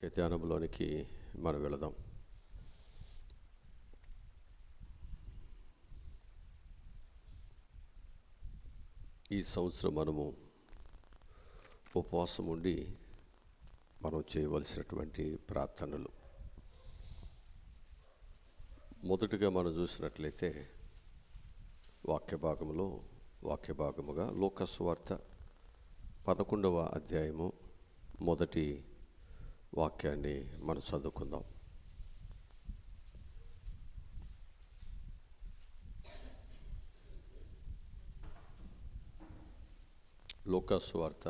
ధ్యానంలోనికి మనం వెళదాం. ఈ సంవత్సరం మనము ఉపవాసం ఉండి మనం చేయవలసినటువంటి ప్రార్థనలు, మొదటిగా మనం చూసినట్లయితే వాక్య భాగముగా లూకా సువార్త 11వ అధ్యాయము మొదటి వాక్యాన్ని మనం చదువుకుందాం. లూకా సువార్త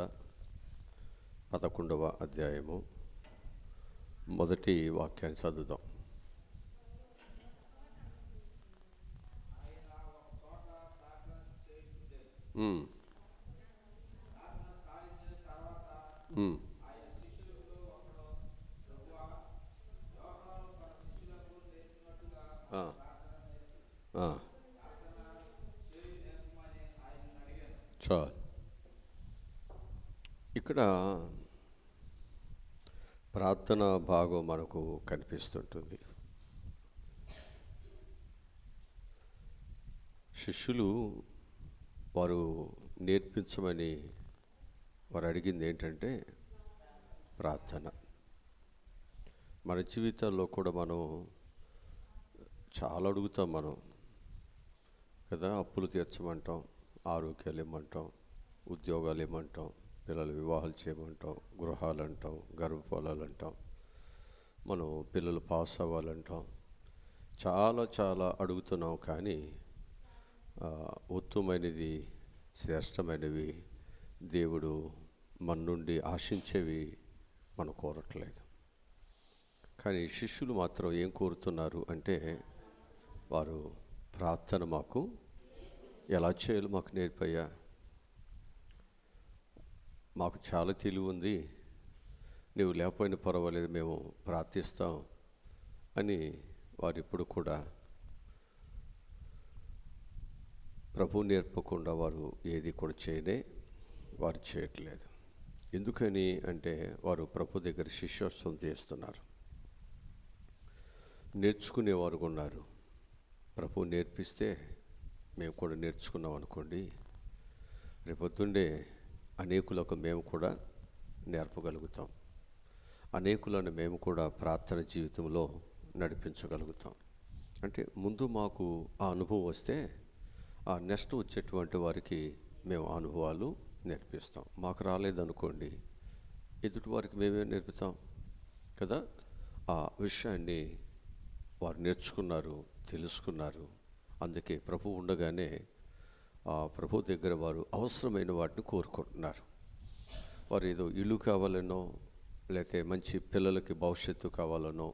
11వ అధ్యాయము మొదటి వాక్యాన్ని చదువుదాం. చాలు. ఇక్కడ ప్రార్థన భాగం మనకు కనిపిస్తుంటుంది. శిష్యులు వారు నేర్పించమని వారు అడిగింది ఏంటంటే ప్రార్థన. మన జీవితాల్లో కూడా మనం చాలా అడుగుతాం మనం కదా. అప్పులు తీర్చమంటాం, ఆరోగ్యాలు ఇమ్మంటాం, ఉద్యోగాలు ఇమ్మంటాం, పిల్లలు వివాహాలు చేయమంటాం, గృహాలు అంటాం, గర్భఫలాలు అంటాం, మనం పిల్లలు పాస్ అవ్వాలంటాం, చాలా చాలా అడుగుతున్నాం. కానీ ఉత్తమమైనది, శ్రేష్టమైనవి దేవుడు మన నుండి ఆశించేవి మనం కోరట్లేదు. కానీ శిష్యులు మాత్రం ఏం కోరుతున్నారు అంటే, వారు ప్రార్థన మాకు ఎలా చేయాలో మాకు నేర్పయ్యా, మాకు చాలా తెలివి ఉంది, నీవు లేకపోయినా పర్వాలేదు, మేము ప్రార్థిస్తాం అని వారు ఇప్పుడు కూడా ప్రభు నేర్పకుండా వారు ఏది కూడా వారు చేయట్లేదు. ఎందుకని అంటే వారు ప్రభు దగ్గర శిష్యోత్సవం చేస్తున్నారు, నేర్చుకునేవారు ఉన్నారు. ప్రభు నేర్పిస్తే మేము కూడా నేర్చుకున్నాం అనుకోండి, రేపొద్దుండే అనేకులకు మేము కూడా నేర్పగలుగుతాం, అనేకులను మేము కూడా ప్రార్థన జీవితంలో నడిపించగలుగుతాం. అంటే ముందు మాకు ఆ అనుభవం వస్తే ఆ నెక్స్ట్ వచ్చేటువంటి వారికి మేము అనుభవాలు నేర్పిస్తాం. మాకు రాలేదనుకోండి, ఎదుటి వారికి మేమే నేర్పుతాం కదా. ఆ విషయాన్ని వారు నేర్చుకున్నారు, తెలుసుకున్నారు. అందుకే ప్రభు ఉండగానే ఆ ప్రభు దగ్గర వారు అవసరమైన వాటిని కోరుకుంటున్నారు. వారు ఏదో ఇల్లు కావాలనో, లేకపోతే మంచి పిల్లలకి భవిష్యత్తు కావాలనో,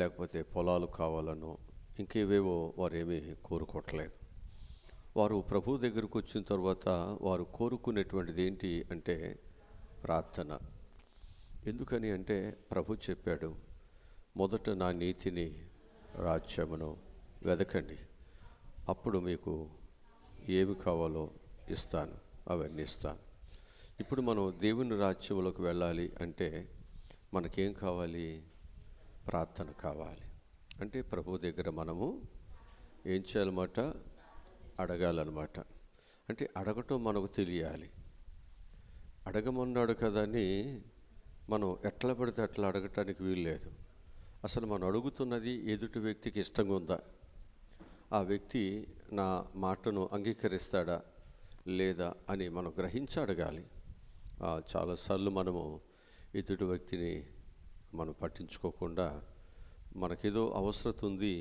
లేకపోతే పొలాలు కావాలనో, ఇంకేవేవో వారు ఏమీ కోరుకోవట్లేదు. వారు ప్రభు దగ్గరకు వచ్చిన తర్వాత వారు కోరుకునేటువంటిది ఏంటి అంటే ప్రార్థన. ఎందుకని అంటే ప్రభు చెప్పాడు, మొదట నా నీతిని, రాజ్యమును వెదకండి, అప్పుడు మీకు ఏమి కావాలో ఇస్తాను, అవన్నీ ఇస్తాను. ఇప్పుడు మనం దేవుని రాజ్యంలోకి వెళ్ళాలి అంటే మనకేం కావాలి? ప్రార్థన కావాలి. అంటే ప్రభు దగ్గర మనము ఏం చేయాలన్నమాట? అడగాలన్నమాట. అంటే అడగటం మనకు తెలియాలి. అడగమన్నాడు కదా అని మనం ఎట్లా పడితే అట్లా అడగటానికి వీల్లేదు. అసలు మనం అడుగుతున్నది ఎదుటి వ్యక్తికి ఇష్టంగా ఉందా, ఆ వ్యక్తి నా మాటను అంగీకరిస్తాడా లేదా అని మనం గ్రహించి అడగాలి. చాలాసార్లు మనము ఎదుటి వ్యక్తిని మనం పట్టించుకోకుండా, మనకేదో అవసరత ఉంది,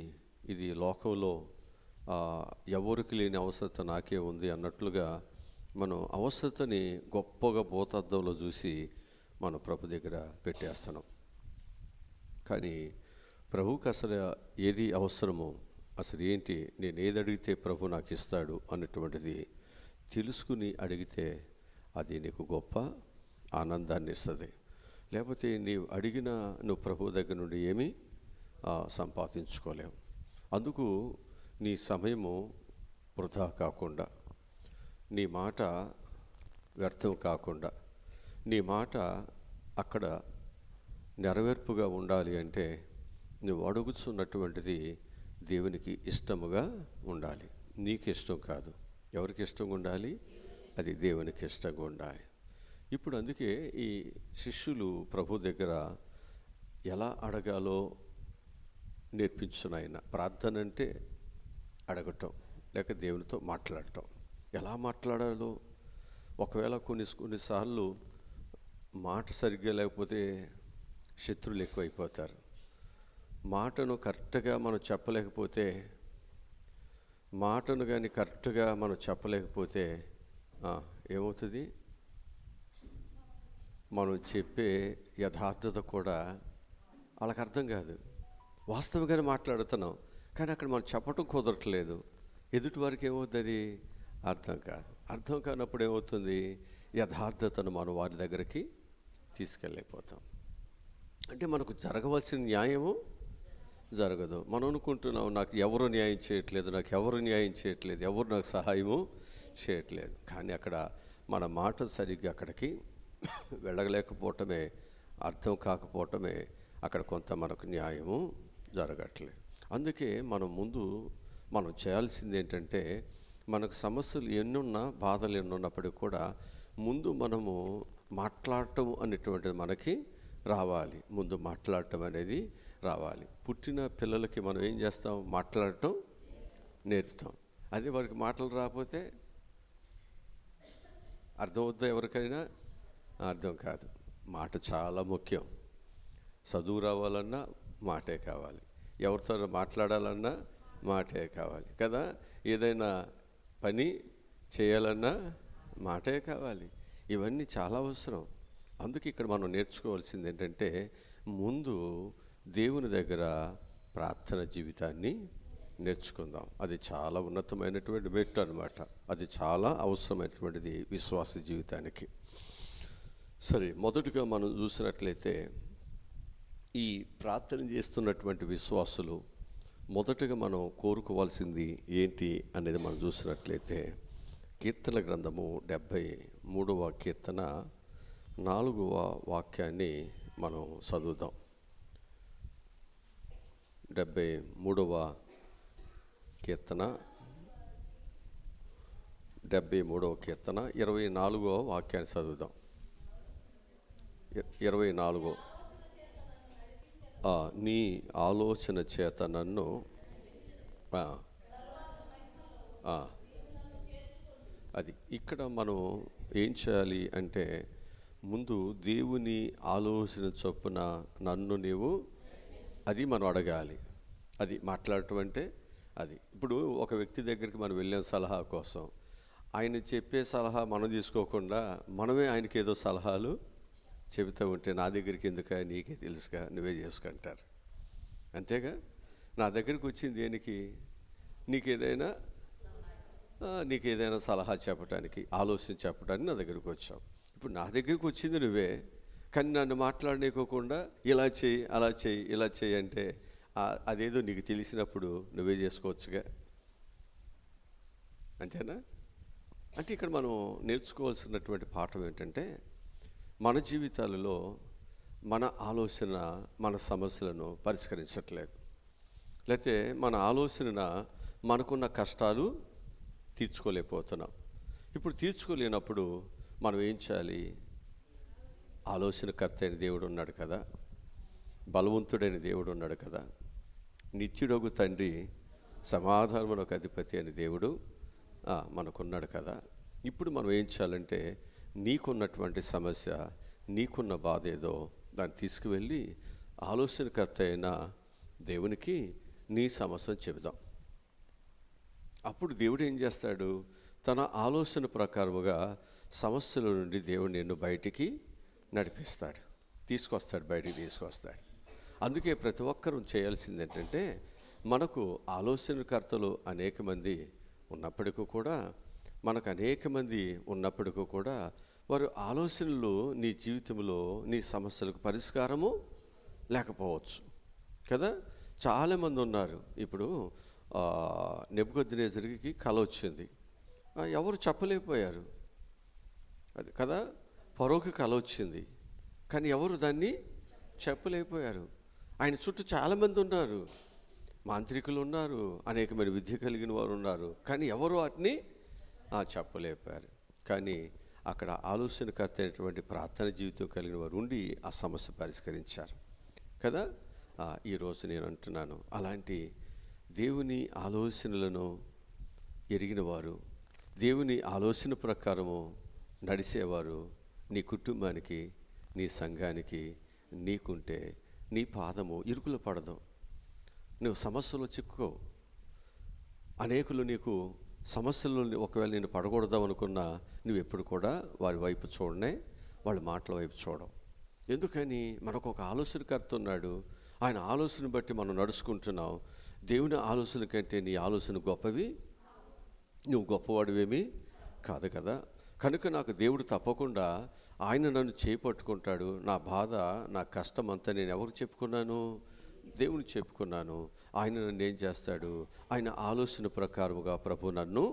ఇది లోకంలో ఎవరికి లేని అవసరత నాకే ఉంది అన్నట్లుగా మనం అవసరతని గొప్పగా భూతద్దంలో చూసి మన ప్రభు దగ్గర పెట్టేస్తున్నాం. కానీ ప్రభువుకి అసలు ఏది అవసరమో, అసలు ఏంటి, నేను ఏది అడిగితే ప్రభు నాకు ఇస్తాడు అన్నటువంటిది తెలుసుకుని అడిగితే అది నీకు గొప్ప ఆనందాన్ని ఇస్తుంది. లేకపోతే నువ్వు ప్రభు దగ్గర నుండి ఏమీ సంపాదించుకోలేవు. అందుకు నీ సమయము వృధా కాకుండా, నీ మాట వ్యర్థం కాకుండా, నీ మాట అక్కడ నెరవేర్పుగా ఉండాలి అంటే నువ్వు అడుగుతున్నటువంటిది దేవునికి ఇష్టముగా ఉండాలి. నీకు ఇష్టం కాదు. ఎవరికి ఇష్టంగా ఉండాలి? అది దేవునికి ఇష్టంగా ఉండాలి. ఇప్పుడు అందుకే ఈ శిష్యులు ప్రభు దగ్గర ఎలా అడగాలో నేర్పించున్నాయన. ప్రార్థన అంటే అడగటం, లేక దేవునితో మాట్లాడటం. ఎలా మాట్లాడాలో, ఒకవేళ కొన్నిసార్లు మాట సరిగ్గా లేకపోతే శత్రువులు ఎక్కువైపోతారు. మాటను కరెక్ట్గా మనం చెప్పలేకపోతే, ఏమవుతుంది? మనం చెప్పే యథార్థత కూడా వాళ్ళకి అర్థం కాదు. వాస్తవంగానే మాట్లాడుతున్నాం, కానీ అక్కడ మనం చెప్పటం కుదరట్లేదు. ఎదుటి వారికి ఏమవుతుంది? అది అర్థం కాదు. అర్థం కానప్పుడు ఏమవుతుంది? యథార్థతను మనం వారి దగ్గరికి తీసుకెళ్ళలేకపోతాం. అంటే మనకు జరగవలసిన న్యాయము జరగదు. మనం అనుకుంటున్నాం, నాకు ఎవరు న్యాయం చేయట్లేదు, ఎవరు నాకు సహాయము చేయట్లేదు. కానీ అక్కడ మన మాట సరిగ్గా అక్కడికి వెళ్ళలేకపోవటమే, అర్థం కాకపోవటమే అక్కడ కొంత మనకు న్యాయము జరగట్లేదు. అందుకే మనం చేయాల్సింది ఏంటంటే, మనకు సమస్యలు ఎన్నున్నా, బాధలు ఎన్నున్నప్పటికీ కూడా ముందు మనము మాట్లాడటం అనేటువంటిది మనకి రావాలి. మాట్లాడటం అనేది రావాలి. పుట్టిన పిల్లలకి మనం ఏం చేస్తాం? మాట్లాడటం నేర్పుతాం. అదే వారికి మాటలు రాకపోతే అర్థమవుతుందా? ఎవరికైనా అర్థం కాదు. మాట చాలా ముఖ్యం. చదువు రావాలన్నా మాటే కావాలి, ఎవరితో మాట్లాడాలన్నా మాటే కావాలి కదా. ఏదైనా పని చేయాలన్నా మాటే కావాలి. ఇవన్నీ చాలా అవసరం. అందుకే ఇక్కడ మనం నేర్చుకోవాల్సింది ఏంటంటే, ముందు దేవుని దగ్గర ప్రార్థన జీవితాన్ని నేర్చుకుందాం. అది చాలా ఉన్నతమైనటువంటి మెట్టు అన్నమాట. అది చాలా అవసరమైనటువంటిది విశ్వాస జీవితానికి. సరే, మొదటిగా మనం చూసినట్లయితే ఈ ప్రార్థన చేస్తున్నటువంటి విశ్వాసులు మొదటగా మనం కోరుకోవాల్సింది ఏంటి అనేది మనం చూసినట్లయితే, కీర్తన గ్రంథము 73వ కీర్తన 4వ వాక్యాన్ని మనం చదువుదాం. 73వ కీర్తన 24వ వాక్యాన్ని చదువుదాం. 24. నీ ఆలోచన చేత నన్ను అది ఇక్కడ మనం ఏం చేయాలి అంటే, ముందు దేవుని ఆలోచన చొప్పున నన్ను నీవు, అది మనం అడగాలి. అది మాట్లాడటం అంటే అది. ఇప్పుడు ఒక వ్యక్తి దగ్గరికి మనం వెళ్ళిన సలహా కోసం, ఆయన చెప్పే సలహా మనం తీసుకోకుండా మనమే ఆయనకి ఏదో సలహాలు చెబుతూ ఉంటే, నా దగ్గరికి ఎందుక, నీకే తెలుసుగా, నువ్వే చేసుకుంటారు. అంతేగా. నా దగ్గరికి వచ్చింది దేనికి? నీకేదైనా సలహా చెప్పడానికి, ఆలోచన చెప్పడానికి నా దగ్గరికి వచ్చావు. ఇప్పుడు నా దగ్గరికి వచ్చింది నువ్వే, కానీ నన్ను మాట్లాడనీకోకుండా ఇలా చేయి, అలా చేయి, ఇలా చేయి అంటే అదేదో నీకు తెలిసినప్పుడు నువ్వే చేసుకోవచ్చుగా. అంతేనా? అంటే ఇక్కడ మనం నేర్చుకోవాల్సినటువంటి పాఠం ఏంటంటే, మన జీవితాలలో మన ఆలోచన మన సమస్యలను పరిష్కరించట్లేదు, లేకపోతే మన ఆలోచన మనకున్న కష్టాలు తీర్చుకోలేకపోతున్నాం. ఇప్పుడు తీర్చుకోలేనప్పుడు మనం ఏం చేయాలి? ఆలోచనకర్త అయిన దేవుడు ఉన్నాడు కదా, బలవంతుడైన దేవుడు ఉన్నాడు కదా, నిత్యుడగు తండ్రి, సమాధానమునకు అధిపతి అయిన దేవుడు మనకున్నాడు కదా. ఇప్పుడు మనం ఏం చేయాలంటే, నీకున్నటువంటి సమస్య, నీకున్న బాధ ఏదో దాన్ని తీసుకువెళ్ళి ఆలోచనకర్త అయిన దేవునికి నీ సమస్యను చెబుదాం. అప్పుడు దేవుడు ఏం చేస్తాడు? తన ఆలోచన ప్రకారముగా సమస్యల నుండి దేవుడు నిన్ను బయటికి నడిపిస్తాడు, బయటికి తీసుకొస్తాడు. అందుకే ప్రతి ఒక్కరూ చేయాల్సింది ఏంటంటే, మనకు ఆలోచనకర్తలు అనేక మంది ఉన్నప్పటికీ కూడా, వారు ఆలోచనలు నీ జీవితంలో నీ సమస్యలకు పరిష్కారము లేకపోవచ్చు కదా. చాలామంది ఉన్నారు. ఇప్పుడు నెబుకద్నెజరుకి కల వచ్చింది, ఎవరు చెప్పలేకపోయారు. అది కదా. ఫరోకి కల వచ్చింది, కానీ ఎవరు దాన్ని చెప్పలేకపోయారు. ఆయన చుట్టూ చాలామంది ఉన్నారు, మాంత్రికులు ఉన్నారు, అనేకమైన విద్య కలిగిన వారు ఉన్నారు, కానీ ఎవరు వాటిని చెప్పలేకపోయారు. కానీ అక్కడ ఆలోచనకర్త అయినటువంటి ప్రార్థన జీవితం కలిగిన వారు ఉండి ఆ సమస్య పరిష్కరించారు కదా. ఈరోజు నేను అంటున్నాను, అలాంటి దేవుని ఆలోచనలను ఎరిగిన వారు, దేవుని ఆలోచన ప్రకారము నడిచేవారు నీ కుటుంబానికి, నీ సంఘానికి నీకుంటే నీ పాదము ఇరుకులు పడదు, నువ్వు సమస్యలో చిక్కుకో. అనేకులు నీకు సమస్యలు ఒకవేళ నేను పడకూడదాం అనుకున్నా నువ్వు ఎప్పుడు కూడా వారి వైపు చూడనే, వాళ్ళ మాటల వైపు చూడవు. ఎందుకని? మనకు ఒక ఆలోచనకర్త ఉన్నాడు, ఆయన ఆలోచన బట్టి మనం నడుచుకుంటున్నాం. దేవుని ఆలోచన కంటే నీ ఆలోచన గొప్పవి, నువ్వు గొప్పవాడివేమీ కాదు కదా. కనుక నాకు దేవుడు తప్పకుండా ఆయన నన్ను చేపట్టుకుంటాడు. నా బాధ, నా కష్టం అంతా నేను ఎవరు చెప్పుకున్నాను? దేవునికి చెప్పుకున్నాను. ఆయన నన్ను ఏం చేస్తాడు? ఆయన ఆలోచన ప్రకారముగా ప్రభు నన్ను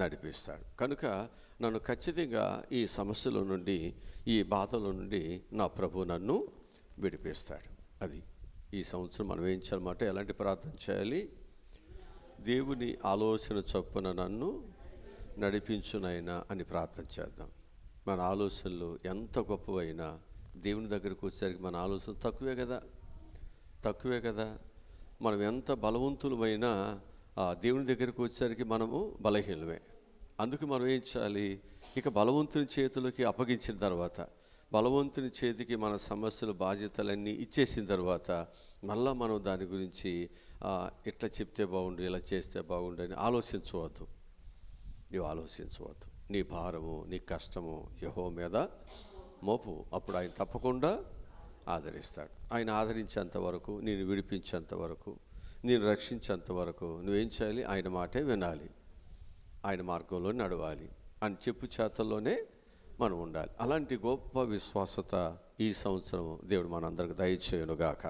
నడిపిస్తాడు. కనుక నన్ను ఖచ్చితంగా ఈ సమస్యల నుండి, ఈ బాధల నుండి నా ప్రభు నన్ను విడిపిస్తాడు. అది ఈ సంవత్సరం మనం ఏం చేయాలన్నమాట? ఎలాంటి ప్రార్థన చేయాలి? దేవుని ఆలోచన చొప్పున నన్ను నడిపించునైనా అని ప్రార్థన చేద్దాం. మన ఆలోచనలు ఎంత గొప్పవైనా దేవుని దగ్గరికి వచ్చేసరికి మన ఆలోచన తక్కువే కదా. మనం ఎంత బలవంతులమైనా దేవుని దగ్గరికి వచ్చేసరికి మనము బలహీనమే. అందుకు మనం ఏం చేయాలి? ఇక బలవంతుని చేతులకి అప్పగించిన తర్వాత, బలవంతుని చేతికి మన సమస్యలు, బాధ్యతలన్నీ ఇచ్చేసిన తర్వాత మళ్ళా మనం దాని గురించి ఇట్లా చెప్తే బాగుండు, ఇలా చేస్తే బాగుండు అని ఆలోచించవద్దు. నీవు ఆలోచించవద్దు. నీ భారము, నీ కష్టము యెహోవా మీద మోపు. అప్పుడు ఆయన తప్పకుండా ఆదరిస్తాడు. ఆయన ఆదరించేంత వరకు, నేను విడిపించేంత వరకు, నేను రక్షించేంత వరకు నువ్వేం చేయాలి? ఆయన మాటే వినాలి, ఆయన మార్గంలో నడవాలి అని చెప్పు చేతల్లోనే మనం ఉండాలి. అలాంటి గొప్ప విశ్వాసత ఈ సంవత్సరం దేవుడు మనందరికి దయచేయునుగాక.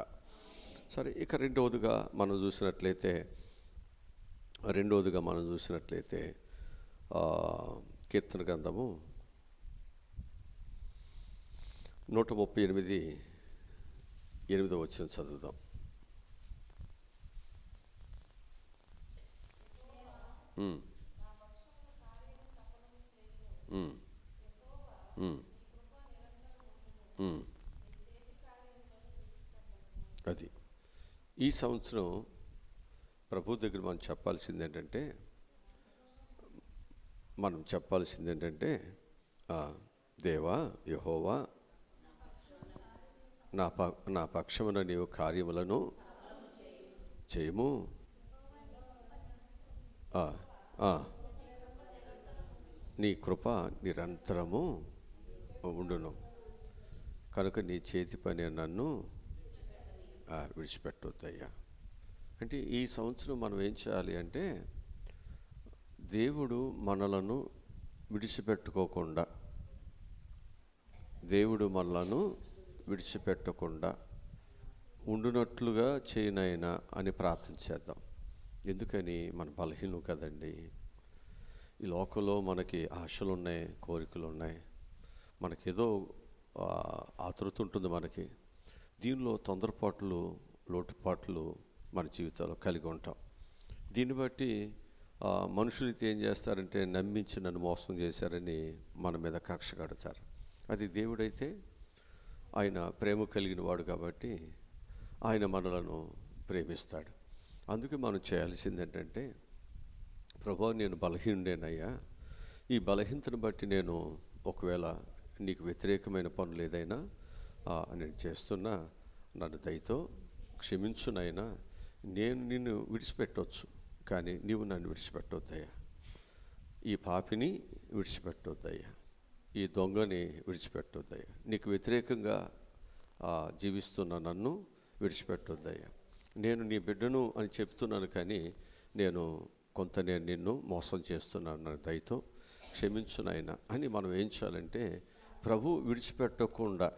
సరే, ఇక రెండవదిగా మనం చూసినట్లయితే కీర్తన గ్రంథము 138:8 చదువుదాం. అది ఈ సంవత్సరం ప్రభు దగ్గర మనం చెప్పాల్సింది ఏంటంటే దేవా యెహోవా, నా పక్షమున నీవు కార్యములను చేయము. నీ కృప నిరంతరము ఉండును, కనుక నీ చేతి పని నన్ను విడిచిపెట్టొద్దయ్యా. అంటే ఈ సంవత్సరం మనం ఏం చేయాలి అంటే, దేవుడు మనలను విడిచిపెట్టకుండా ఉండునట్లుగా చేయనైనా అని ప్రార్థన చేద్దాం. ఎందుకని? మన బలహీనం కదండి. ఈ లోకంలో మనకి ఆశలు ఉన్నాయి, కోరికలు ఉన్నాయి, మనకేదో ఆతృత ఉంటుంది మనకి. దీనిలో తొందరపాట్లు, లోటుపాట్లు మన జీవితాల్లో కలిగి ఉంటాం. దీన్ని బట్టి మనుషులు ఏం చేస్తారంటే, నమ్మించి నన్ను మోసం చేశారని మన మీద కక్ష కడతారు. అది దేవుడైతే ఆయన ప్రేమ కలిగిన వాడు కాబట్టి ఆయన మనలను ప్రేమిస్తాడు. అందుకే మనం చేయాల్సింది ఏంటంటే, ప్రభువా నేను బలహీనుడేనయ్యా, ఈ బలహీనతను బట్టి నేను ఒకవేళ నీకు వ్యతిరేకమైన పనులు ఏదైనా నేను చేస్తున్నా నన్ను దయతో క్షమించునైనా. నేను నిన్ను విడిచిపెట్టవచ్చు, కానీ నీవు నన్ను విడిచిపెట్టొద్దయ్యా. ఈ పాపిని విడిచిపెట్టొద్దయ్యా, ఈ దొంగని విడిచిపెట్టొద్దయ్యా, నీకు వ్యతిరేకంగా జీవిస్తున్న నన్ను విడిచిపెట్టొద్దయ్యా. నేను నీ బిడ్డను అని చెప్తున్నాను, కానీ నేను నిన్ను మోసం చేస్తున్నాను, నన్ను దయతో క్షమించునైనా అని మనం ఏం చేయాలంటే, ప్రభు విడిచిపెట్టకుండా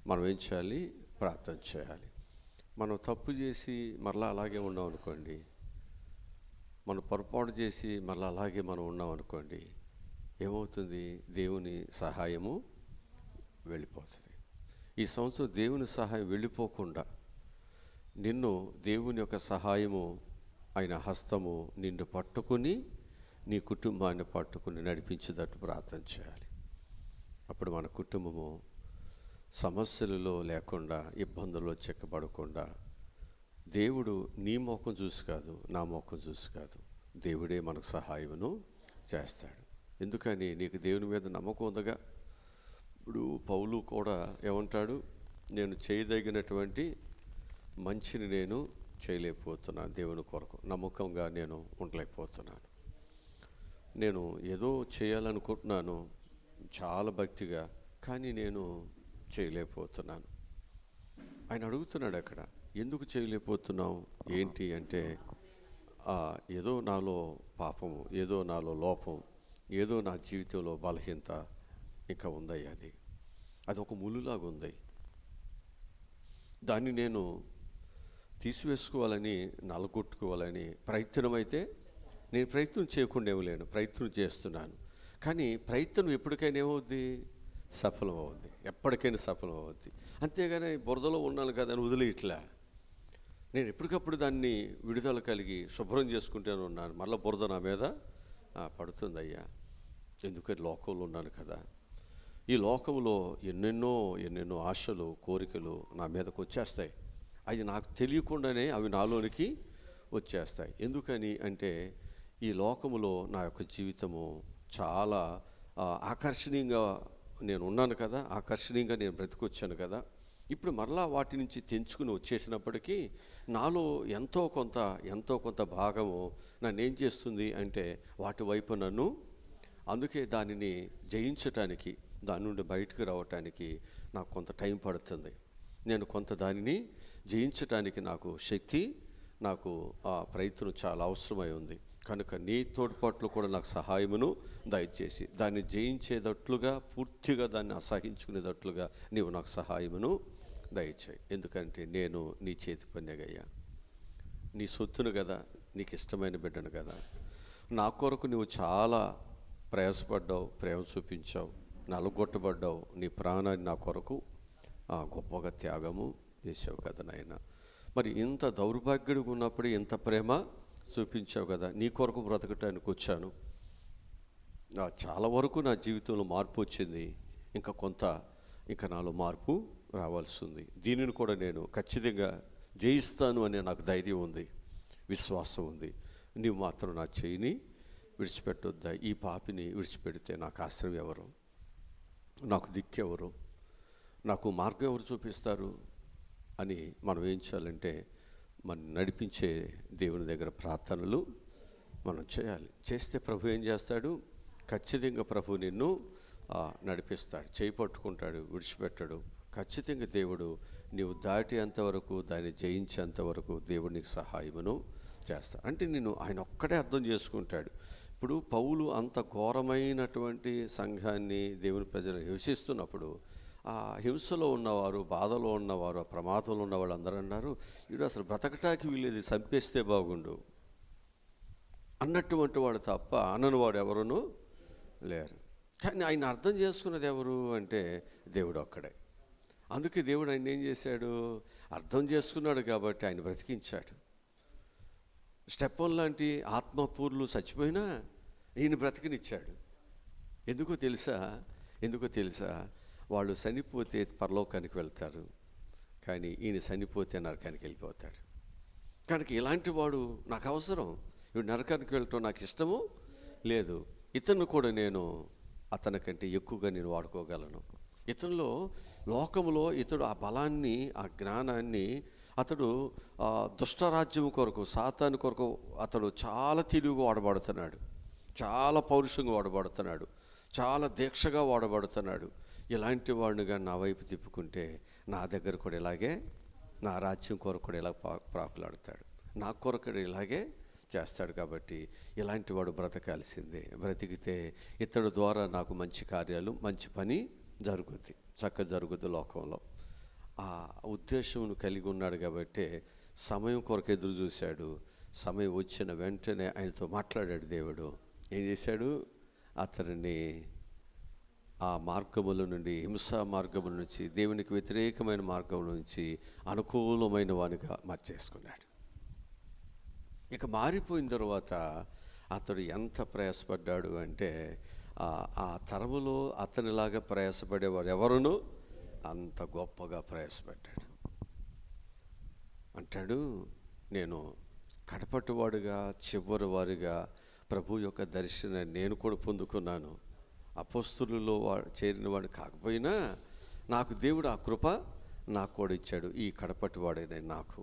మనం ఏం చేయాలి? ప్రార్థన చేయాలి. మనం తప్పు చేసి మరలా అలాగే ఉన్నాం అనుకోండి, మనం పొరపాటు చేసి మరలా అలాగే మనం ఉన్నాం అనుకోండి, ఏమవుతుంది? దేవుని సహాయము వెళ్ళిపోతుంది. ఈ సంవత్సరం దేవుని సహాయం వెళ్ళిపోకుండా నిన్ను దేవుని యొక్క సహాయము ఆయన హస్తము నిన్ను పట్టుకుని నీ కుటుంబాన్ని పట్టుకుని నడిపించేటట్టు ప్రార్థన చేయాలి. అప్పుడు మన కుటుంబము సమస్యలలో లేకుండా, ఇబ్బందుల్లో చిక్కబడకుండా, దేవుడు నీ మోకం చూసి కాదు, నా మోకం చూసి కాదు, దేవుడే మనకు సహాయమును చేస్తాడు. ఎందుకని నీకు దేవుని మీద నమ్మకం ఉందగా. ఇప్పుడు పౌలు కూడా ఏమంటాడు, నేను చేయదగినటువంటి మంచిని నేను చేయలేకపోతున్నాను, దేవుని కొరకు నమ్మకంగా నేను ఉండలేకపోతున్నాను. నేను ఏదో చేయాలనుకుంటున్నాను చాలా భక్తిగా, కానీ నేను చేయలేకపోతున్నాను. ఆయన అడుగుతున్నాడు అక్కడ, ఎందుకు చేయలేకపోతున్నావు ఏంటి అంటే, ఏదో నాలో పాపము, ఏదో నాలో లోపం, ఏదో నా జీవితంలో బలహీనత ఇంకా ఉందయ్యా. అది ఒక ముళ్ళులాగా ఉంది. దాన్ని నేను తీసివేసుకోవాలని, నలగొట్టుకోవాలని ప్రయత్నం అయితే నేను ప్రయత్నం చేయకుండా ఏమి లేను, ప్రయత్నం చేస్తున్నాను. కానీ ప్రయత్నం ఎప్పటికైనా ఏమవుద్ది, సఫలం అవుద్ది, ఎప్పటికైనా సఫలం అవుద్ది. అంతేగాని బురదలో ఉన్నాను కదా అని వదిలేయట్లా. నేను ఎప్పటికప్పుడు దాన్ని విడుదల కలిగి శుభ్రం చేసుకుంటూనే ఉన్నాను. మళ్ళీ బురద నా మీద పడుతుంది అయ్యా, ఎందుకంటే లోకంలో ఉన్నాను కదా. ఈ లోకంలో ఎన్నెన్నో ఆశలు, కోరికలు నా మీదకు వచ్చేస్తాయి. అవి నాకు తెలియకుండానే అవి నాలోనికి వచ్చేస్తాయి. ఎందుకని అంటే, ఈ లోకములో నా యొక్క జీవితము చాలా ఆకర్షణీయంగా నేను ఉన్నాను కదా, ఆకర్షణీయంగా నేను బ్రతికొచ్చాను కదా. ఇప్పుడు మరలా వాటి నుంచి తెంచుకుని వచ్చేసినప్పటికీ నాలో ఎంతో కొంత భాగము నన్ను ఏం చేస్తుంది అంటే వాటి వైపు నన్ను, అందుకే దానిని జయించటానికి, దాని నుండి బయటకు రావటానికి నాకు కొంత టైం పడుతుంది. నేను కొంత దానిని జయించటానికి నాకు శక్తి, నాకు ఆ ప్రయత్నం చాలా అవసరమై ఉంది. కనుక నీ తోడ్పాట్లు కూడా నాకు సహాయమును దయచేసి దాన్ని జయించేటట్లుగా, పూర్తిగా దాన్ని అసహించుకునేటట్లుగా నీవు నాకు సహాయమును దయచేయి. ఎందుకంటే నేను నీ చేతి పనిగయ్యా, నీ సొత్తును కదా, నీకు ఇష్టమైన బిడ్డను కదా. నా కొరకు నువ్వు చాలా ప్రయాసపడ్డావు, ప్రేమ చూపించావు, నలుగొట్టబడ్డావు, నీ ప్రాణాన్ని నా కొరకు గొప్పగా త్యాగము చేసావు కదా నాయన. మరి ఇంత దౌర్భాగ్యుడిగా ఉన్నప్పుడు ఇంత ప్రేమ చూపించావు కదా, నీ కొరకు బ్రతకటానికి వచ్చాను. చాలా వరకు నా జీవితంలో మార్పు వచ్చింది, ఇంకా నాలో మార్పు రావాల్సి ఉంది. దీనిని కూడా నేను ఖచ్చితంగా జయిస్తాను అనే నాకు ధైర్యం ఉంది, విశ్వాసం ఉంది. నీవు మాత్రం నా చేయిని విడిచిపెట్టొద్దా. ఈ పాపిని విడిచిపెడితే నాకు ఆశ్రయం ఎవరు, నాకు దిక్కెవరు, నాకు మార్గం ఎవరు చూపిస్తారు అని మనం ఏం చేయాలంటే, మనం నడిపించే దేవుని దగ్గర ప్రార్థనలు మనం చేయాలి. చేస్తే ప్రభు ఏం చేస్తాడు, ఖచ్చితంగా ప్రభు నిన్ను నడిపిస్తాడు, చేయి పట్టుకుంటాడు, విడిచిపెట్టాడు. ఖచ్చితంగా దేవుడు నీవు దాటేంతవరకు, దాన్ని జయించేంతవరకు దేవుడు నీకు సహాయమును చేస్తాడు. అంటే నేను ఆయన ఒక్కడే అర్థం చేసుకుంటాడు. ఇప్పుడు పౌలు అంత ఘోరమైనటువంటి సంఘాన్ని, దేవుని ప్రజలను హింసిస్తున్నప్పుడు ఆ హింసలో ఉన్నవారు, బాధలో ఉన్నవారు, ఆ ప్రమాదంలో ఉన్న వాళ్ళు అందరూ అన్నారు, వీడు అసలు బ్రతకటానికి వీళ్ళది, చంపేస్తే బాగుండు అన్నటువంటి వాడు తప్ప అనని వాడు ఎవరునూ లేరు. కానీ ఆయన అర్థం చేసుకున్నది ఎవరు అంటే దేవుడు ఒక్కడే. అందుకే దేవుడు ఆయన ఏం చేశాడు, అర్థం చేసుకున్నాడు కాబట్టి ఆయన బ్రతికించాడు. స్టెఫను లాంటి ఆత్మపూర్లు చచ్చిపోయినా ఈయన బ్రతికినిచ్చాడు. ఎందుకో తెలుసా, వాళ్ళు చనిపోతే పరలోకానికి వెళ్తారు, కానీ ఈయన చనిపోతే నరకానికి వెళ్ళిపోతాడు. కనుక ఇలాంటి వాడు నాకు అవసరం. ఇప్పుడు నరకానికి వెళ్ళటం నాకు ఇష్టము లేదు. ఇతను కూడా నేను అతనికంటే ఎక్కువగా నేను వాడుకోగలను. ఇతనిలో, లోకంలో ఇతడు ఆ బలాన్ని, ఆ జ్ఞానాన్ని అతడు దుష్టరాజ్యం కొరకు, సాతాను కొరకు అతడు చాలా తెలివిగా వాడబడుతున్నాడు, చాలా పౌరుషంగా వాడబడుతున్నాడు, చాలా దీక్షగా వాడబడుతున్నాడు. ఇలాంటి వాడినిగా నా వైపు తిప్పుకుంటే నా దగ్గర కూడా ఇలాగే, నా రాజ్యం కొరకు కూడా ఇలా ప్రాకులాడతాడు, నా కొరకు ఇలాగే చేస్తాడు. కాబట్టి ఇలాంటి వాడు బ్రతకాల్సిందే. బ్రతికితే ఇతడు ద్వారా నాకు మంచి కార్యాలు, మంచి పని జరుగుద్ది, చక్కగా జరుగుద్ది లోకంలో. ఆ ఉద్దేశమును కలిగి ఉన్నాడు. కాబట్టి సమయం కొరకు ఎదురు చూశాడు. సమయం వచ్చిన వెంటనే ఆయనతో మాట్లాడాడు దేవుడు. ఏం చేశాడు, అతనిని ఆ మార్గముల నుండి, హింసా మార్గముల నుంచి, దేవునికి వ్యతిరేకమైన మార్గముల నుంచి అనుకూలమైన వానిగా మార్చేసుకున్నాడు. ఇక మారిపోయిన తర్వాత అతడు ఎంత ప్రయాసపడ్డాడు అంటే, ఆ తరములో అతనిలాగా ప్రయాసపడేవారు ఎవరును అంత గొప్పగా ప్రయాసపడ్డాడు. అంటాడు, నేను కడపటివాడుగా, చివరి వారిగా ప్రభు యొక్క దర్శనాన్ని నేను కూడా పొందుకున్నాను. అపోస్తులలో చేరిన వాడు కాకపోయినా నాకు దేవుడు ఆ కృప నాకు కూడా ఇచ్చాడు, ఈ కడపటివాడైన నాకు.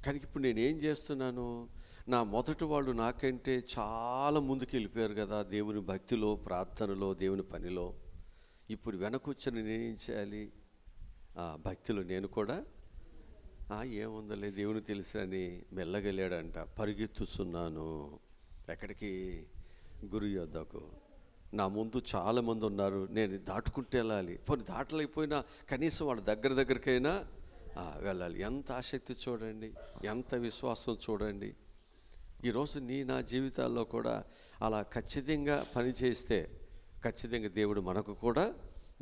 కానీ ఇప్పుడు నేనేం చేస్తున్నాను, నా మొదటి వాళ్ళు నాకంటే చాలా ముందుకు వెళ్ళిపోయారు కదా దేవుని భక్తిలో, ప్రార్థనలో, దేవుని పనిలో. ఇప్పుడు వెనకొచ్చిన నేనేం చేయాలి? భక్తిలో నేను కూడా ఏముందలే దేవుని తెలుసని మెల్లగెళ్ళాడంట. పరిగెత్తుతున్నాను ఎక్కడికి? గురు యొద్దకు. నా ముందు చాలామంది ఉన్నారు, నేను దాటుకుంటూ వెళ్ళాలి. పోనీ దాటలేకపోయినా కనీసం వాళ్ళ దగ్గరకైనా వెళ్ళాలి. ఎంత ఆసక్తి చూడండి, ఎంత విశ్వాసం చూడండి. ఈరోజు నా జీవితాల్లో కూడా అలా ఖచ్చితంగా పనిచేస్తే ఖచ్చితంగా దేవుడు మనకు కూడా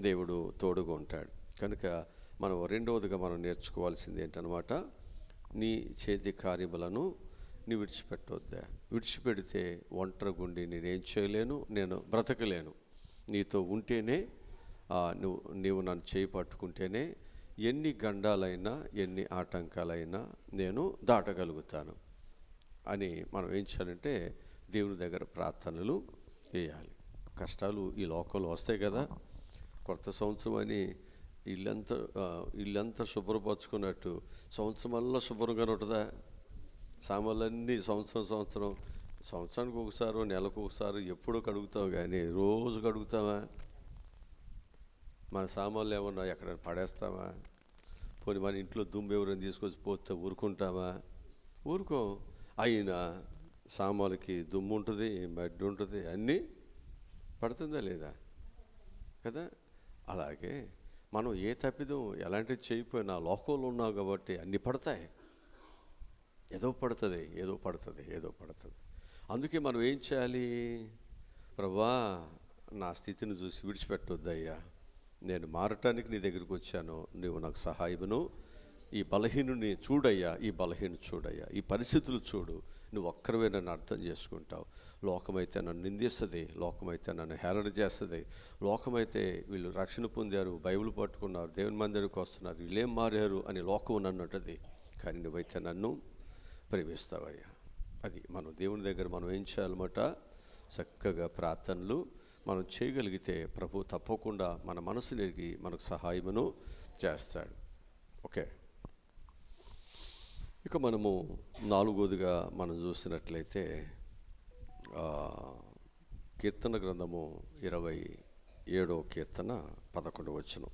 దేవుడు తోడుగా ఉంటాడు. కనుక మనం రెండవదిగా మనం నేర్చుకోవాల్సింది ఏంటనమాట, నీ చేతి కార్యములను నీ విడిచిపెట్టవద్దా. విడిచిపెడితే ఒంటరిగుండి నేనేం చేయలేను, నేను బ్రతకలేను. నీతో ఉంటేనే, నీవు నన్ను చేయి పట్టుకుంటేనే ఎన్ని గండాలైనా, ఎన్ని ఆటంకాలైనా నేను దాటగలుగుతాను అని మనం ఏం చేయాలంటే దేవుని దగ్గర ప్రార్థనలు చేయాలి. కష్టాలు ఈ లోకంలో వస్తాయి కదా. కొత్త సంవత్సరం అని ఇల్లంతా శుభ్రపరచుకున్నట్టు సంవత్సరంలో శుభ్రంగానే ఉంటుందా? సామాన్లన్నీ సంవత్సరానికి ఒకసారి, నెలకు ఒకసారి ఎప్పుడూ కడుగుతాం, కానీ రోజు కడుగుతామా? మన సామాన్లు ఏమన్నా ఎక్కడైనా పడేస్తామా? పోనీ మన ఇంట్లో దుమ్ము ఎవరైనా తీసుకొచ్చి పోతే ఊరుకుంటామా? ఊరుకోం. అయినా సామాన్లకి దుమ్ము ఉంటుంది, మడ్డి ఉంటుంది, అన్నీ పడుతుందా లేదా కదా? అలాగే మనం ఏ తప్పిదం ఎలాంటివి చేయకపోయినా లోకంలో ఉన్నాం కాబట్టి అన్నీ పడతాయి. ఏదో పడుతుంది. అందుకే మనం ఏం చేయాలి? ప్రభువా, నా స్థితిని చూసి విడిచిపెట్టొద్దయ్యా, నేను మారటానికి నీ దగ్గరికి వచ్చాను, నువ్వు నాకు సహాయమును, ఈ బలహీనుని చూడయ్యా, ఈ పరిస్థితులు చూడు, నువ్వు ఒక్కరివే నన్ను అర్థం చేసుకుంటావు. లోకమైతే నన్ను నిందిస్తుంది, లోకమైతే నన్ను హేళన చేస్తుంది, లోకమైతే వీళ్ళు రక్షణ పొందారు, బైబిల్ పట్టుకున్నారు, దేవుని మందిరానికి వస్తున్నారు, వీళ్ళేం మారారు అని లోకం నన్ను అంటది. కానీ నువ్వైతే నన్ను ప్రేమిస్తావయ్యా. అది మనం దేవుని దగ్గర మనం ఏం చేయాలన్నమాట, చక్కగా ప్రార్థనలు మనం చేయగలిగితే ప్రభు తప్పకుండా మన మనసు నెరిగి మనకు సహాయమును చేస్తాడు. ఓకే, ఇక మనము నాలుగోదిగా మనం చూసినట్లయితే కీర్తన గ్రంథము 27వ కీర్తన 11వ వచనం.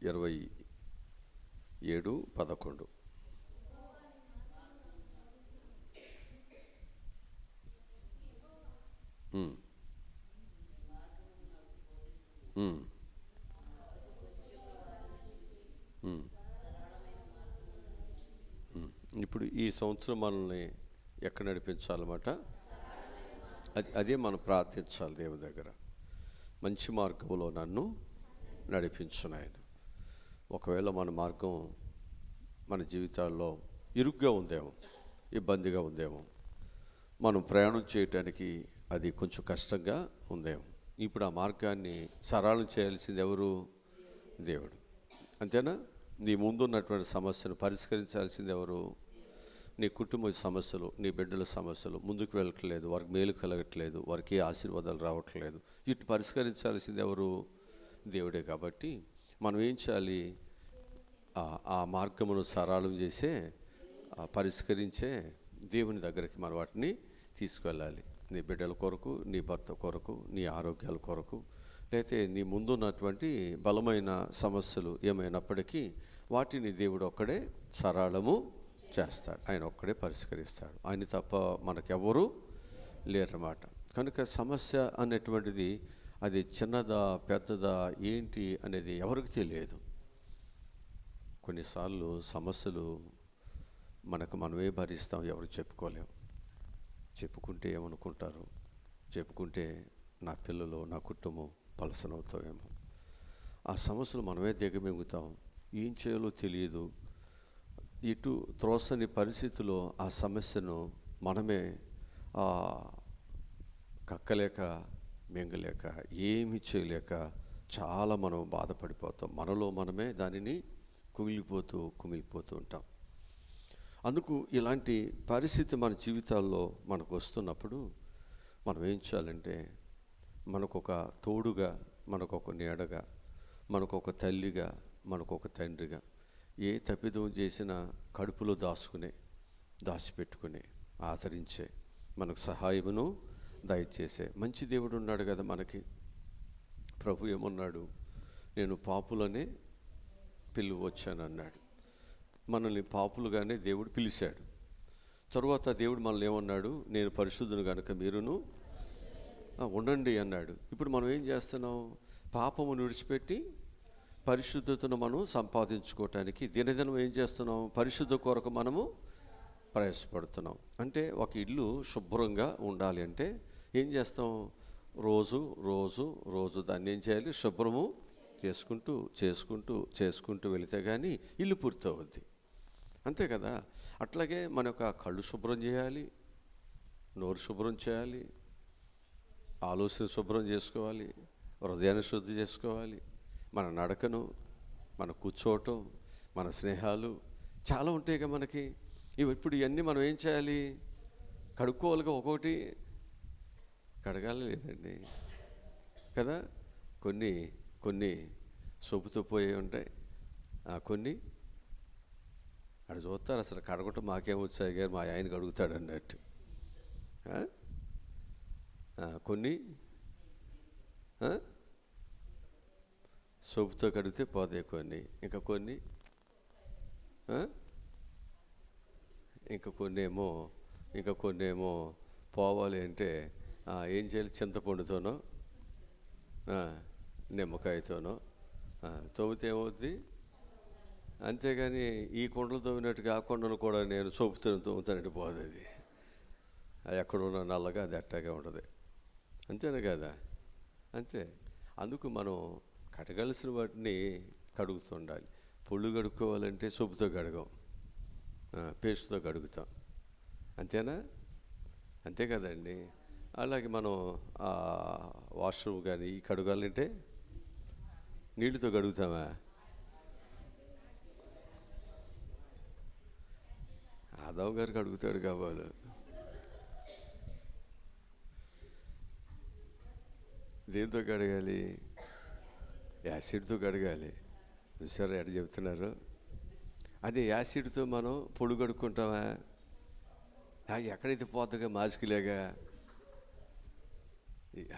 27:11. ఇప్పుడు ఈ సంవత్సరం మనల్ని ఎక్కడ నడిపించాలన్నమాట, అదే మనం ప్రార్థించాలి దేవుని దగ్గర. మంచి మార్గంలో నన్ను నడిపించునాయన. ఒకవేళ మన మార్గం మన జీవితాల్లో ఇరుగ్గా ఉందేమో, ఇబ్బందిగా ఉందేమో, మనం ప్రయాణం చేయటానికి అది కొంచెం కష్టంగా ఉందేమో, ఇప్పుడు ఆ మార్గాన్ని సరళం చేయాల్సింది ఎవరు? దేవుడు. అంతేనా? నీ ముందున్నటువంటి సమస్యను పరిష్కరించాల్సింది ఎవరు? నీ కుటుంబ సమస్యలు, నీ బిడ్డల సమస్యలు ముందుకు వెళ్ళట్లేదు, వారికి మేలు కలగట్లేదు, వారికి ఆశీర్వాదాలు రావట్లేదు, వీటిని పరిష్కరించాల్సింది ఎవరు? దేవుడే. కాబట్టి మనం ఏం చేయాలి? ఆ మార్గమును సరళం చేసే, పరిష్కరించే దేవుని దగ్గరికి మనం వాటిని తీసుకువెళ్ళాలి. నీ బిడ్డల కొరకు, నీ భర్త కొరకు, నీ ఆరోగ్యాల కొరకు, లేకపోతే నీ ముందున్నటువంటి బలమైన సమస్యలు ఏమైనప్పటికీ వాటిని దేవుడు ఒక్కడే సరళము చేస్తాడు, ఆయన ఒక్కడే పరిష్కరిస్తాడు. ఆయన తప్ప మనకెవరూ లేరన్నమాట. కనుక సమస్య అనేటువంటిది అది చిన్నదా పెద్దదా ఏంటి అనేది ఎవరికి తెలియదు. కొన్నిసార్లు సమస్యలు మనమే భరిస్తాం, ఎవరు చెప్పుకోలేము. చెప్పుకుంటే ఏమనుకుంటారు, చెప్పుకుంటే నా పిల్లలు నా కుటుంబం పలసనవుతామేమో, ఆ సమస్యలు మనమే దిగమింగుతాం, ఏం చేయాలో తెలియదు, ఇటు త్రోసని పరిస్థితిలో ఆ సమస్యను మనమే కక్కలేక మింగలేక ఏమి చేయలేక చాలా మనం బాధపడిపోతాం, మనలో మనమే దానిని కుమిలిపోతూ ఉంటాం. అందుకు ఇలాంటి పరిస్థితి మన జీవితాల్లో మనకు వస్తున్నప్పుడు మనం ఏం చేయాలంటే, మనకొక తోడుగా, మనకొక నీడగా, మనకొక తల్లిగా, మనకొక తండ్రిగా, ఏ తప్పిదం చేసినా కడుపులో దాచిపెట్టుకునే ఆదరించే, మనకు సహాయమును దయచేసే మంచి దేవుడు ఉన్నాడు కదా మనకి. ప్రభు ఏమన్నాడు, నేను పాపులనే పిలువచ్చానన్నాడు. మనల్ని పాపులుగానే దేవుడు పిలిచాడు. తరువాత దేవుడు మనల్ని ఏమన్నాడు, నేను పరిశుద్ధుని కనుక మీరును ఉండండి అన్నాడు. ఇప్పుడు మనం ఏం చేస్తున్నాం, పాపమును విడిచిపెట్టి పరిశుద్ధతను మనం సంపాదించుకోవటానికి దినదినం ఏం చేస్తున్నాం, పరిశుద్ధ కొరకు మనము ప్రయాసపడుతున్నాం. అంటే ఒక ఇల్లు శుభ్రంగా ఉండాలి అంటే ఏం చేస్తాం, రోజు దాన్ని ఏం చేయాలి, శుభ్రము చేసుకుంటూ వెళితే కానీ ఇల్లు పూర్తవుద్ది. అంతే కదా. అట్లాగే మన యొక్క కళ్ళు శుభ్రం చేయాలి, నోరు శుభ్రం చేయాలి, ఆలోచన శుభ్రం చేసుకోవాలి, హృదయాన్ని శుద్ధి చేసుకోవాలి, మన నడకను, మన కూర్చోవటం, మన స్నేహాలు చాలా ఉంటాయి కదా మనకి. ఇప్పుడు ఇవన్నీ మనం ఏం చేయాలి, కడుక్కోవాలిగా. ఒక్కొక్కటి కడగాలి లేదండి కదా. కొన్ని సొప్పుతో పోయి ఉంటాయి, కొన్ని అక్కడ చూస్తారు అసలు కడగటం మాకేమొచ్చాయి గారు, మా ఆయన కడుగుతాడు అన్నట్టు. కొన్ని సోపుతో కడిగితే పోతాయి కొన్ని, ఇంకా కొన్ని ఏమో పోవాలి అంటే ఏం చేయాలి, చింతపండుతోనో నిమ్మకాయతోనో తోమితే ఏమవుద్ది. అంతేగాని ఈ కుండలు తోమినట్టుగా ఆ కుండను కూడా నేను సోపుతో తోముతానంటే పోదు. అది ఎక్కడున్న నల్లగా అది అట్టాగా ఉంటుంది, అంతేనా కదా. అంతే. అందుకు మనం కడగాల్సిన వాటిని కడుగుతుండాలి. పొళ్ళు కడుక్కోవాలంటే సోపుతో కడగం, పేస్ట్తో కడుగుతాం, అంతేనా. అంతే కదండి. అలాగే మనం వాష్రూమ్ కానీ కడగాలంటే నీళ్ళతో కడుగుతామా, ఆదాం గారు కడుగుతాడు కావాలి. దేంతో కడగాలి, యాసిడ్తో కడగాలి. చూసారా ఎక్కడ చెప్తున్నారు. అదే యాసిడ్తో మనం పొడి కడుక్కుంటామా, ఎక్కడైతే పోతుందిగా మాస్కులేగా.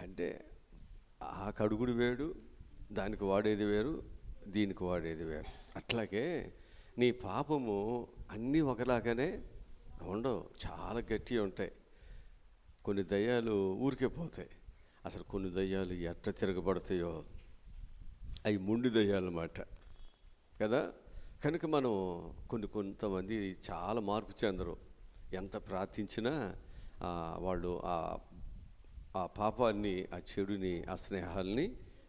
అంటే ఆ కడుగుడు వేడు, దానికి వాడేది వేరు, దీనికి వాడేది వేరు. అట్లాగే నీ పాపము అన్నీ ఒకలాగానే ఉండవు, చాలా గట్టిగా ఉంటాయి. కొన్ని దయ్యాలు ఊరికే పోతాయి, అసలు కొన్ని దయ్యాలు ఎట్లా తిరగబడతాయో అవి మొండి దయ్యాలు అన్నమాట కదా. కనుక మనం కొంతమంది చాలా మార్పు చెందరు, ఎంత ప్రార్థించినా వాళ్ళు ఆ పాపాన్ని, ఆ చెడుని, ఆ స్నేహాలని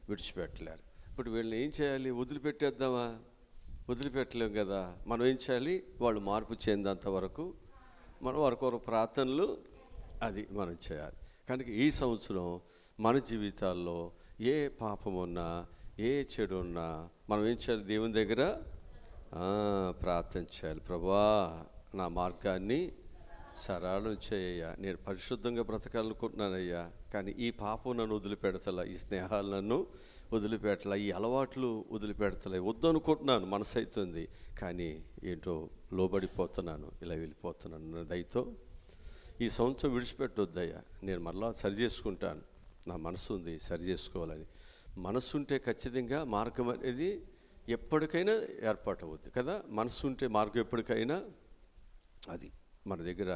విడిచిపెట్టలేరు. ఇప్పుడు వీళ్ళని ఏం చేయాలి, వదిలిపెట్టేద్దామా, వదిలిపెట్టలేం కదా. మనం ఏం చేయాలి, వాళ్ళు మార్పు చెందేంత వరకు మనం వరకు ప్రార్థనలు అది మనం చేయాలి. కనుక ఈ సంవత్సరం మన జీవితాల్లో ఏ పాపం ఉన్నా, ఏ చెడు ఉన్నా మనం ఏం చేయాలి, దేవుని దగ్గర ప్రార్థన చేయాలి. ప్రభువా నా మార్గాన్ని సరళం చేయ్యా, నేను పరిశుద్ధంగా బ్రతకాలనుకుంటున్నానయ్యా, కానీ ఈ పాపం నన్ను వదిలిపెడతలా, ఈ స్నేహాలు నన్ను వదిలిపెట్టలా, ఈ అలవాట్లు వదిలిపెడతలే, వద్దనుకుంటున్నాను, మనసు అవుతుంది, కానీ ఏంటో లోబడిపోతున్నాను, ఇలా వెళ్ళిపోతున్నాను. దయతో ఈ సంవత్సరం విడిచిపెట్టొద్దయ్యా, నేను మరలా సరి చేసుకుంటాను, నా మనసు ఉంది సరి చేసుకోవాలని. మనసు ఉంటే ఖచ్చితంగా మార్గం అనేది ఎప్పటికైనా ఏర్పాటు అవుద్ది కదా. మనసు ఉంటే మార్గం ఎప్పటికైనా అది మన దగ్గర.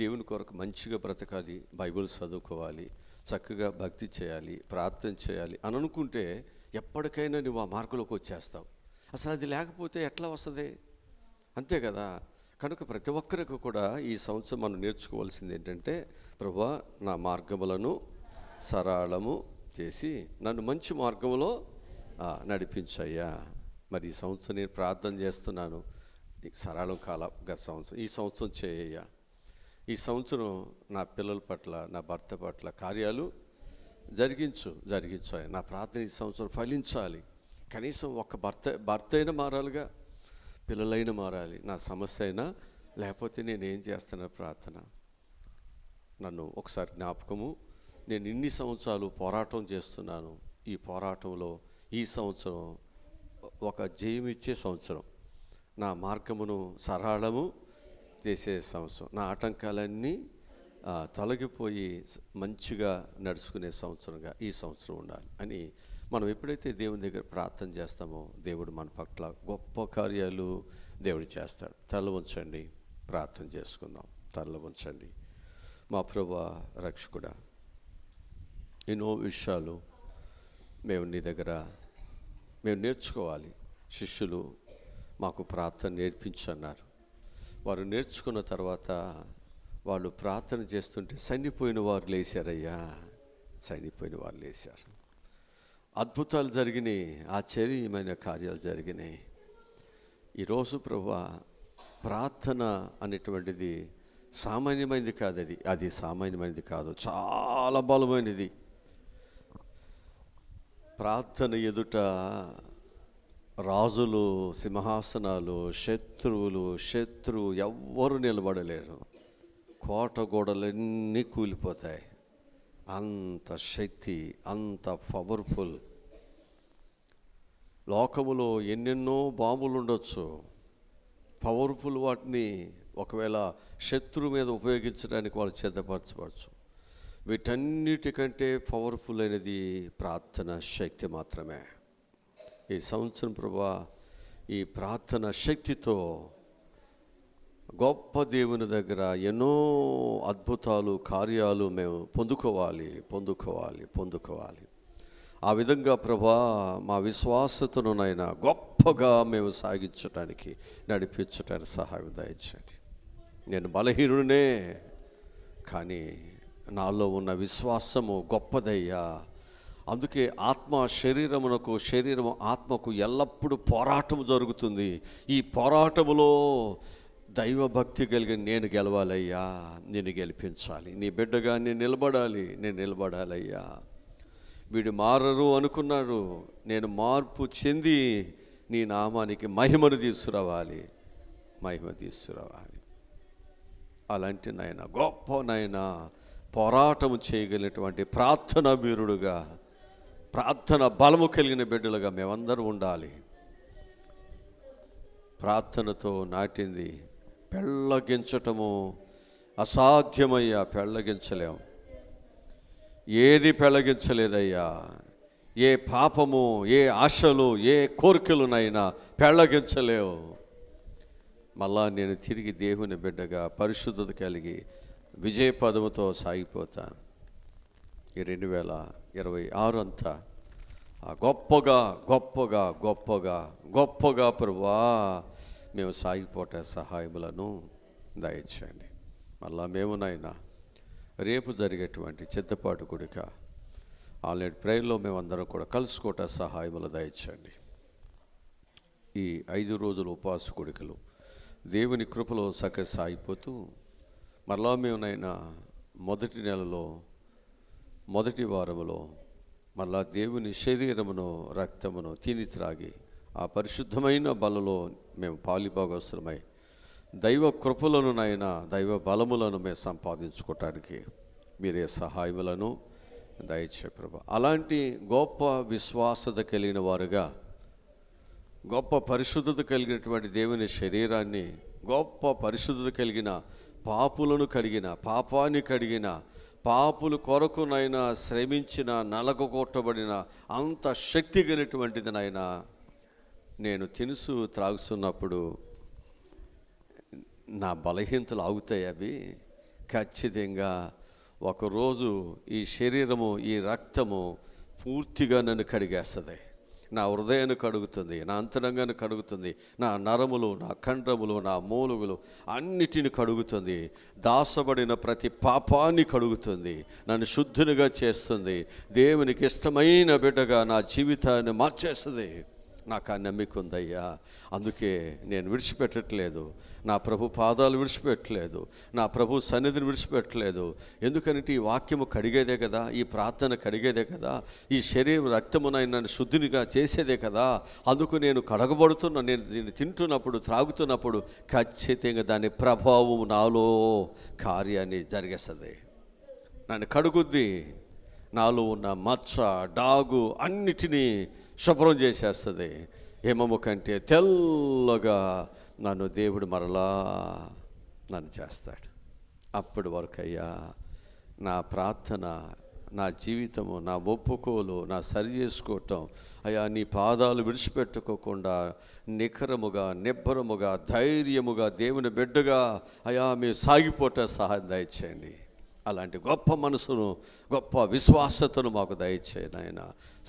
దేవుని కొరకు మంచిగా బ్రతకాలి, బైబిల్ చదువుకోవాలి, చక్కగా భక్తి చేయాలి, ప్రార్థన చేయాలి అని అనుకుంటే ఎప్పటికైనా నువ్వు ఆ మార్గంలోకి వచ్చేస్తావు. అసలు అది లేకపోతే ఎట్లా వస్తుంది, అంతే కదా. కనుక ప్రతి ఒక్కరికి కూడా ఈ సంవత్సరం మనం నేర్చుకోవాల్సింది ఏంటంటే, ప్రభువా నా మార్గములను సరళము చేసి నన్ను మంచి మార్గంలో నడిపించయ్యా. మరి ఈ సంవత్సరం నేను ప్రార్థన చేస్తున్నాను, సరళం గత సంవత్సరం ఈ సంవత్సరం చేయ్యా. ఈ సంవత్సరం నా పిల్లల పట్ల, నా భర్త పట్ల కార్యాలు జరిగించు. నా ప్రార్థన ఈ సంవత్సరం ఫలించాలి. కనీసం ఒక భర్త అయినా మారాలిగా, పిల్లలైనా మారాలి, నా సమస్య అయినా. లేకపోతే నేనేం చేస్తున్నా ప్రార్థన? నన్ను ఒకసారి జ్ఞాపకము, నేను ఇన్ని సంవత్సరాలు పోరాటం చేస్తున్నాను. ఈ పోరాటంలో ఈ సంవత్సరం ఒక జయం ఇచ్చే సంవత్సరం, నా మార్గమును సరళము చేసే సంవత్సరం, నా ఆటంకాలన్నీ తొలగిపోయి మంచిగా నడుచుకునే సంవత్సరంగా ఈ సంవత్సరం ఉండాలి అని మనం ఎప్పుడైతే దేవుని దగ్గర ప్రార్థన చేస్తామో, దేవుడు మన పట్ల గొప్ప కార్యాలు దేవుడు చేస్తాడు. తల ఉంచండి, ప్రార్థన చేసుకుందాం. తల ఉంచండి. మా ప్రభువా, రక్షకుడా, ఎన్నో విషయాలు మేము నీ దగ్గర నేర్చుకోవాలి. శిష్యులు మాకు ప్రార్థన నేర్పించన్నారు. వారు నేర్చుకున్న తర్వాత వాళ్ళు ప్రార్థన చేస్తుంటే చనిపోయిన వారు లేచారయ్యా, చనిపోయిన వారు లేచారు. అద్భుతాలు జరిగినాయి, ఆశ్చర్యమైన కార్యాలు జరిగినాయి. ఈరోజు ప్రభువా, ప్రార్థన అనేటువంటిది సామాన్యమైనది కాదు. అది సామాన్యమైనది కాదు, చాలా బలమైనది. ప్రార్థన ఎదుట రాజులు, సింహాసనాలు, శత్రువు ఎవ్వరు నిలబడలేరు. కోట గోడలన్నీ కూలిపోతాయి. అంత శక్తి, అంత పవర్ఫుల్. లోకములో ఎన్నెన్నో బాంబులు ఉండొచ్చు, పవర్ఫుల్. వాటిని ఒకవేళ శత్రువు మీద ఉపయోగించడానికి వాళ్ళు సిద్ధపరచవచ్చు. వీటన్నిటికంటే పవర్ఫుల్ అయినది ప్రార్థన శక్తి మాత్రమే. ఈ సంవత్సరం ప్రభువా, ఈ ప్రార్థన శక్తితో గొప్ప దేవుని దగ్గర ఎన్నో అద్భుతాలు, కార్యాలు మేము పొందుకోవాలి. ఆ విధంగా ప్రభువా, మా విశ్వాసతను నైనా గొప్పగా మేము సాగించడానికి, నడిపించడానికి సహాయం దయచేయండి. నేను బలహీనునే, కానీ నాలో ఉన్న విశ్వాసము గొప్పదయ్యా. అందుకే శరీరము ఆత్మకు ఎల్లప్పుడూ పోరాటం జరుగుతుంది. ఈ పోరాటములో దైవభక్తి కలిగిన నేను గెలవాలయ్యా, నేను గెలిపించాలి. నీ బిడ్డగా నేను నిలబడాలయ్యా. వీడు మారరు అనుకున్నారు, నేను మార్పు చెంది నీ నామానికి మహిమను తీసుకురావాలి. అలాంటి నాయన, గొప్ప నాయన, పోరాటం చేయగలిగినటువంటి ప్రార్థనా వీరుడుగా, ప్రార్థన బలము కలిగిన బిడ్డలుగా మేమందరూ ఉండాలి. ప్రార్థనతో నాటింది పెళ్ళగించటము అసాధ్యమయ్యా. పెళ్ళగించలేం, ఏది పెళ్ళగించలేదయ్యా. ఏ పాపము, ఏ ఆశలు, ఏ కోరికలునైనా పెళ్ళగించలేవు. మళ్ళా నేను తిరిగి దేవుని బిడ్డగా పరిశుద్ధత కలిగి విజయపదముతో సాగిపోతాను. ఈ 2026 అంతా గొప్పగా ప్రభువా మేము సాగిపోటే సహాయములను దయచేయండి. మళ్ళా మేము నాయనా రేపు జరిగేటువంటి చిత్తపాటు కూడిక ఆన్లైన్ ప్రేయర్లో మేమందరం కూడా కలుసుకోవట సహాయములు దయచేయండి. ఈ 5 రోజుల ఉపవాస కూడికలు దేవుని కృపలో సాగిపోతూ మరలా మేమునైనా మొదటి నెలలో, మొదటి వారములో మరలా దేవుని శరీరమును, రక్తమును తిని త్రాగి ఆ పరిశుద్ధమైన బలలో మేము పాలిభాగస్తులమై దైవ కృపలను నైనా, దైవ బలములను మేము సంపాదించుకోవటానికి మీరే సహాయములను దయచే ప్రభు. అలాంటి గొప్ప విశ్వాసత కలిగిన వారుగా, గొప్ప పరిశుద్ధత కలిగినటువంటి దేవుని శరీరాన్ని, గొప్ప పరిశుద్ధత కలిగిన, పాపులను కడిగిన, పాపాన్ని కడిగిన, పాపుల కొరకునైనా శ్రమించిన, నలగొట్టబడిన అంత శక్తి కలిగినటువంటిది నైనా నేను తినుసు త్రాగుతున్నప్పుడు నా బలహీనతలు ఆగుతాయి. అవి ఖచ్చితంగా ఒకరోజు ఈ శరీరము, ఈ రక్తము పూర్తిగా నన్ను కడిగేస్తుంది. నా హృదయాన్ని కడుగుతుంది, నా అంతరంగాన్ని కడుగుతుంది, నా నరములు, నా కండములు, నా మూలుగులు అన్నిటిని కడుగుతుంది. దాసబడిన ప్రతి పాపాన్ని కడుగుతుంది, నన్ను శుద్ధునిగా చేస్తుంది, దేవునికి ఇష్టమైన బిడ్డగా నా జీవితాన్ని మార్చేస్తుంది. నాకు ఆ నమ్మిక ఉందయ్యా. అందుకే నేను విడిచిపెట్టట్లేదు, నా ప్రభు పాదాలు విడిచిపెట్టలేదు, నా ప్రభు సన్నిధిని విడిచిపెట్టలేదు. ఎందుకంటే ఈ వాక్యము కడిగేదే కదా, ఈ ప్రార్థన కడిగేదే కదా, ఈ శరీరం రక్తమునైనా నన్ను శుద్ధినిగా చేసేదే కదా. అందుకు నేను కడగబడుతున్నా, నేను దీన్ని తింటున్నప్పుడు త్రాగుతున్నప్పుడు ఖచ్చితంగా దాని ప్రభావం నాలో కార్యాన్ని జరిగేస్తుంది, నన్ను కడుగుద్ది. నాలో ఉన్న మచ్చ, డాగు అన్నిటినీ శుభ్రం చేసేస్తుంది. హిమము కంటే తెల్లగా నన్ను దేవుడు మరలా నన్ను చేస్తాడు. అప్పటి వరకు అయ్యా నా ప్రార్థన, నా జీవితము, నా ఒప్పుకోలు, నా సరి చేసుకోవటం అయ్యా నీ పాదాలు విడిచిపెట్టుకోకుండా నిఖరముగా, నిబ్బరముగా, ధైర్యముగా దేవుని బిడ్డగా అయ్యా మేము సాగిపోట సహాయం దయచేయండి. అలాంటి గొప్ప మనసును, గొప్ప విశ్వాసతను మాకు దయచేయండి ఆయన.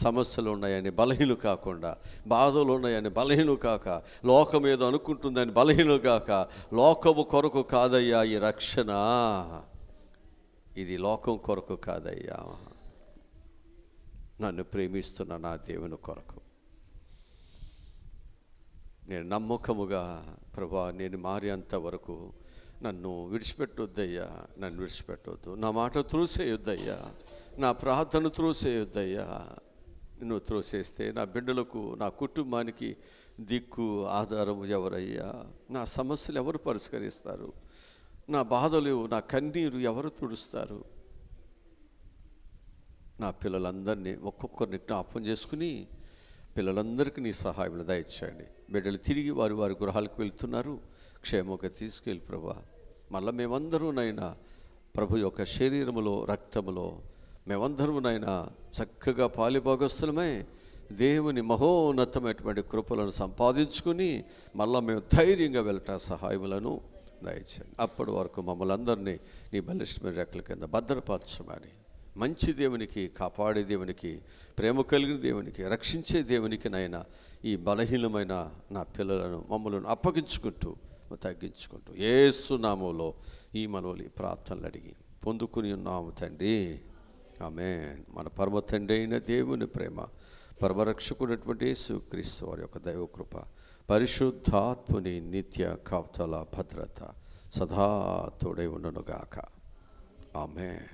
సమస్యలు ఉన్నాయని బలహీను కాకుండా, బాధలు ఉన్నాయని బలహీను కాక, లోకం ఏదో అనుకుంటుందని బలహీను కాక, లోకము కొరకు కాదయ్యా ఈ రక్షణ, ఇది లోకం కొరకు కాదయ్యా, నన్ను ప్రేమిస్తున్న నా దేవుని కొరకు. నేను నమ్మకముగా ప్రభా నేను మారేంత వరకు నన్ను విడిచిపెట్టొద్దయ్యా, నన్ను విడిచిపెట్టవద్దు, నా మాట త్రోసేయొద్దయ్యా, నా ప్రార్థన త్రోసేయొద్దయ్యా. నువ్వు త్రోసేస్తే నా బిడ్డలకు, నా కుటుంబానికి దిక్కు ఆధారం ఎవరయ్యా? నా సమస్యలు ఎవరు పరిష్కరిస్తారు? నా బాధలు, నా కన్నీరు ఎవరు తుడుస్తారు? నా పిల్లలందరినీ ఒక్కొక్కరిని జ్ఞాపకం చేసుకుని పిల్లలందరికీ నీ సహాయం దయచేయండి. బిడ్డలు తిరిగి వారి వారి గృహాలకు వెళ్తున్నారు, క్షేమంగా తీసుకెళ్ళి ప్రభా. మళ్ళీ మేమందరూనైనా ప్రభు యొక్క శరీరములో, రక్తములో మేమందరూనైనా చక్కగా పాలిభాగస్తులమై దేవుని మహోన్నతమైనటువంటి కృపలను సంపాదించుకుని మళ్ళీ మేము ధైర్యంగా వెళ్ళటం సహాయములను దయచేయండి. అప్పటి వరకు మమ్మల్ని అందరినీ నీ బలిష్టమైన రెక్కల కింద భద్రపరచమని, మంచి దేవునికి, కాపాడే దేవునికి, ప్రేమ కలిగిన దేవునికి, రక్షించే దేవునికి నైనా ఈ బలహీనమైన నా పిల్లలను మమ్మల్ని అప్పగించుకుంటూ తగ్గించుకుంటూ యేసు నామములో ఈ మనవలి ప్రార్థనలు అడిగి పొందుకుని ఉన్నాము తండ్రి, ఆమేన్. మన పరమ తండ్రి అయిన దేవుని ప్రేమ, పరమరక్షకుడైనటువంటి యేసుక్రీస్తు వారి యొక్క దైవకృప, పరిశుద్ధాత్ముని నిత్య కాపుదల భద్రత సదా తోడై ఉండునుగాక. ఆమేన్.